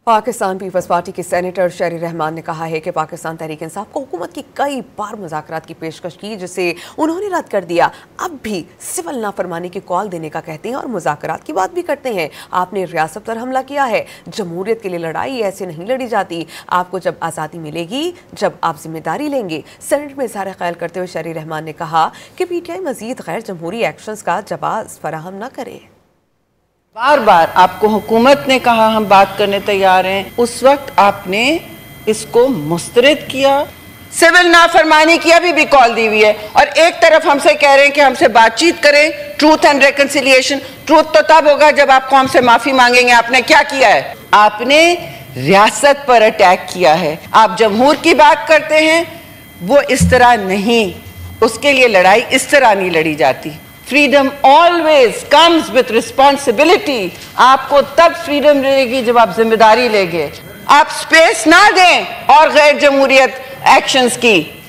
Pakistan peoples party के senator शहरी रहमान ने कहा है कि पाकिस्तान तहरीक इंसाफ को हुकूमत की कई बार मुज़ाकरात की पेशकश की जिसे उन्होंने रद्द कर दिया। अब भी सिविल नाफरमानी की कॉल देने का कहते हैं और मुज़ाकरात की बात भी करते हैं। आपने रियासत पर हमला किया है। जमहूरियत के लिए लड़ाई ऐसे नहीं लड़ी जाती। आपको जब आज़ादी मिलेगी, जब आप जिम्मेदारी लेंगे। सेनेट में इज़हार ख्याल करते हुए शहरी रहमान ने कहा कि PTI मजीद गैर जमहूरी एक्शंस का जवाब फराहम न करे। बार बार आपको हुकूमत ने कहा हम बात करने तैयार हैं, उस वक्त आपने इसको मुस्तरद किया। सिविल नाफरमानी की अभी भी कॉल दी हुई है और एक तरफ हमसे कह रहे हैं कि हमसे बातचीत करें, ट्रूथ एंड रिकंसिलिएशन। ट्रूथ तो तब होगा जब आप कौम से माफी मांगेंगे। आपने क्या किया है? आपने रियासत पर अटैक किया है। आप जमहूर की बात करते हैं, वो इस तरह नहीं, उसके लिए लड़ाई इस तरह नहीं लड़ी जाती। Freedom always comes with responsibility. आपको तब फ्रीडम मिलेगी जब आप जिम्मेदारी लेंगे। आप स्पेस ना दें और गैर जमहूरियत एक्शंस की।